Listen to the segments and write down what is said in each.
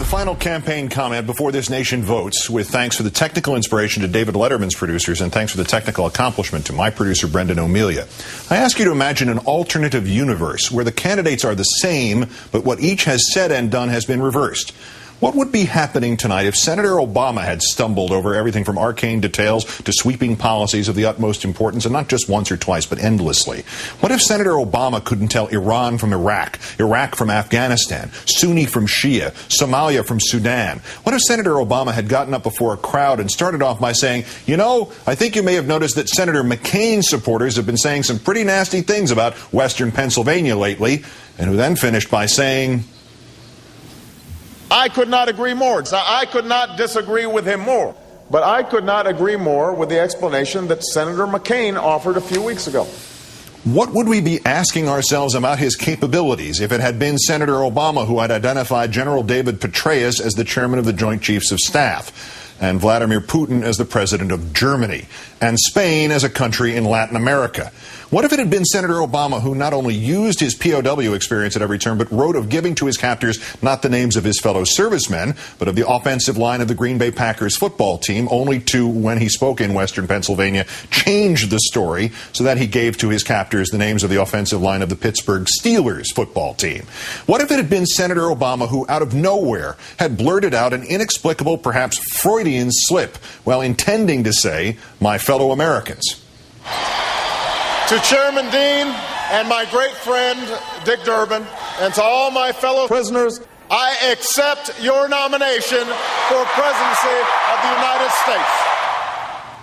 final campaign comment before this nation votes, with thanks for the technical inspiration to David Letterman's producers and thanks for the technical accomplishment to my producer, Brendan O'Melia. I ask you to imagine an alternative universe where the candidates are the same, but what each has said and done has been reversed. What would be happening tonight if Senator Obama had stumbled over everything from arcane details to sweeping policies of the utmost importance, and not just once or twice, but endlessly? What if Senator Obama couldn't tell Iran from Iraq, Iraq from Afghanistan, Sunni from Shia, Somalia from Sudan? What if Senator Obama had gotten up before a crowd and started off by saying, you know, I think you may have noticed that Senator McCain's supporters have been saying some pretty nasty things about Western Pennsylvania lately, and who then finished by saying, I could not agree more. I could not disagree with him more. But I could not agree more with the explanation that Senator McCain offered a few weeks ago. What would we be asking ourselves about his capabilities if it had been Senator Obama who had identified General David Petraeus as the chairman of the Joint Chiefs of Staff, and Vladimir Putin as the president of Germany, and Spain as a country in Latin America? What if it had been Senator Obama who not only used his POW experience at every turn, but wrote of giving to his captors not the names of his fellow servicemen, but of the offensive line of the Green Bay Packers football team, only to, when he spoke in Western Pennsylvania, change the story so that he gave to his captors the names of the offensive line of the Pittsburgh Steelers football team? What if it had been Senator Obama who, out of nowhere, had blurted out an inexplicable, perhaps Freudian slip while intending to say, my fellow Americans? To Chairman Dean and my great friend Dick Durbin, and to all my fellow prisoners, I accept your nomination for presidency of the United States.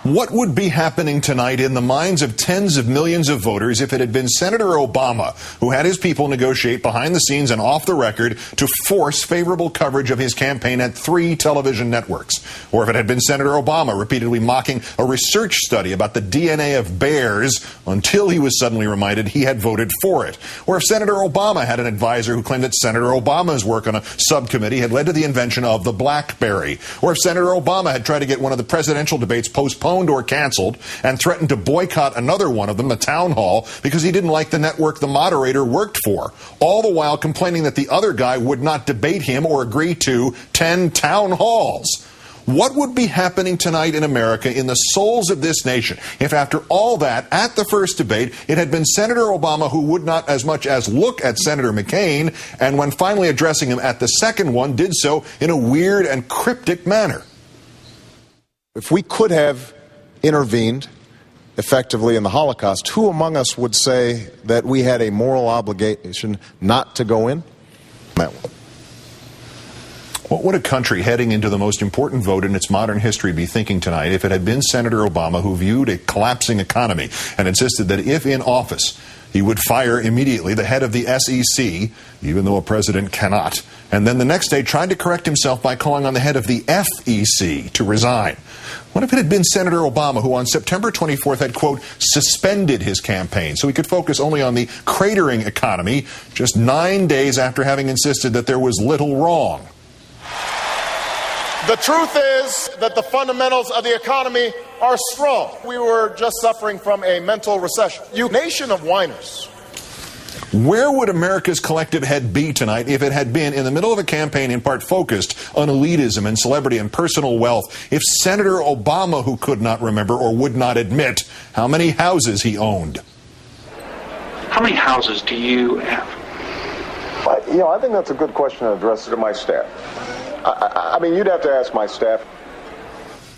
What would be happening tonight in the minds of tens of millions of voters if it had been Senator Obama who had his people negotiate behind the scenes and off the record to force favorable coverage of his campaign at 3 television networks? Or if it had been Senator Obama repeatedly mocking a research study about the DNA of bears until he was suddenly reminded he had voted for it? Or if Senator Obama had an advisor who claimed that Senator Obama's work on a subcommittee had led to the invention of the BlackBerry? Or if Senator Obama had tried to get one of the presidential debates postponed or canceled and threatened to boycott another one of them, the town hall, because he didn't like the network the moderator worked for, all the while complaining that the other guy would not debate him or agree to 10 town halls. What would be happening tonight in America, in the souls of this nation, if after all that, at the first debate, it had been Senator Obama who would not as much as look at Senator McCain, and when finally addressing him at the second one, did so in a weird and cryptic manner? If we could have intervened effectively in the Holocaust, who among us would say that we had a moral obligation not to go in? What would a country heading into the most important vote in its modern history be thinking tonight if it had been Senator Obama who viewed a collapsing economy and insisted that if in office, he would fire immediately the head of the SEC, even though a president cannot, and then the next day tried to correct himself by calling on the head of the FEC to resign? What if it had been Senator Obama who on September 24th had, quote, suspended his campaign so he could focus only on the cratering economy just 9 days after having insisted that there was little wrong? The truth is that the fundamentals of the economy are strong. We were just suffering from a mental recession. You nation of whiners. Where would America's collective head be tonight if it had been in the middle of a campaign in part focused on elitism and celebrity and personal wealth, if Senator Obama, who could not remember or would not admit how many houses he owned? How many houses do you have? I think that's a good question to address to my staff. I mean, you'd have to ask my staff.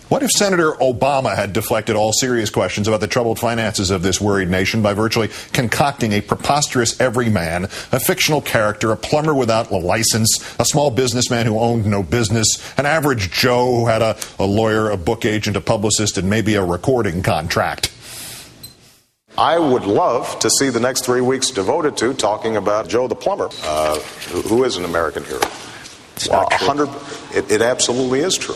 What if Senator Obama had deflected all serious questions about the troubled finances of this worried nation by virtually concocting a preposterous everyman, a fictional character, a plumber without a license, a small businessman who owned no business, an average Joe who had a lawyer, a book agent, a publicist, and maybe a recording contract? I would love to see the next 3 weeks devoted to talking about Joe the plumber, who is an American hero. It absolutely is true.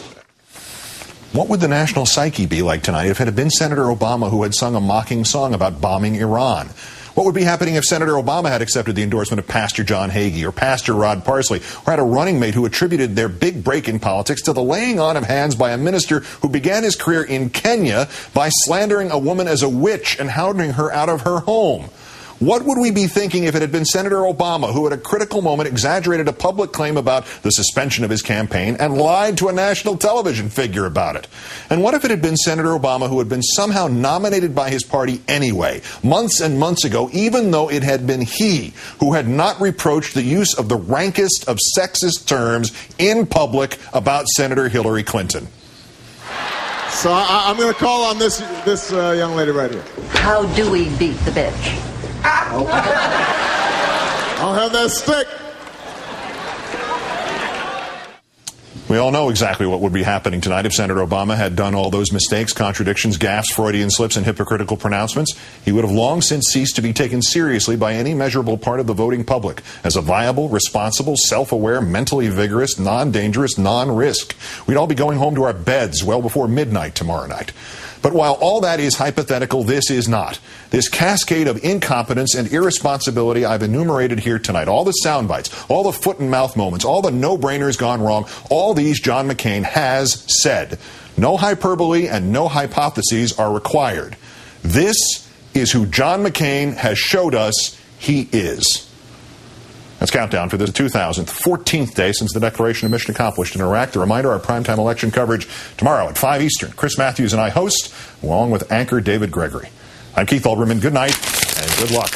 What would the national psyche be like tonight if it had been Senator Obama who had sung a mocking song about bombing Iran? What would be happening if Senator Obama had accepted the endorsement of Pastor John Hagee or Pastor Rod Parsley, or had a running mate who attributed their big break in politics to the laying on of hands by a minister who began his career in Kenya by slandering a woman as a witch and hounding her out of her home? What would we be thinking if it had been Senator Obama who at a critical moment exaggerated a public claim about the suspension of his campaign and lied to a national television figure about it? And what if it had been Senator Obama who had been somehow nominated by his party anyway, months and months ago, even though it had been he who had not reproached the use of the rankest of sexist terms in public about Senator Hillary Clinton? So I'm going to call on this young lady right here. How do we beat the bitch? I'll have that stick. We all know exactly what would be happening tonight if Senator Obama had done all those mistakes, contradictions, gaffes, Freudian slips, and hypocritical pronouncements. He would have long since ceased to be taken seriously by any measurable part of the voting public as a viable, responsible, self-aware, mentally vigorous, non-dangerous, non-risk. We'd all be going home to our beds well before midnight tomorrow night. But while all that is hypothetical, this is not. This cascade of incompetence and irresponsibility I've enumerated here tonight, all the sound bites, all the foot and mouth moments, all the no-brainers gone wrong, all these John McCain has said. No hyperbole and no hypotheses are required. This is who John McCain has showed us he is. Let's count down for the 2014th day since the declaration of mission accomplished in Iraq. The reminder, our primetime election coverage tomorrow at 5 Eastern. Chris Matthews and I host, along with anchor David Gregory. I'm Keith Olbermann. Good night and good luck.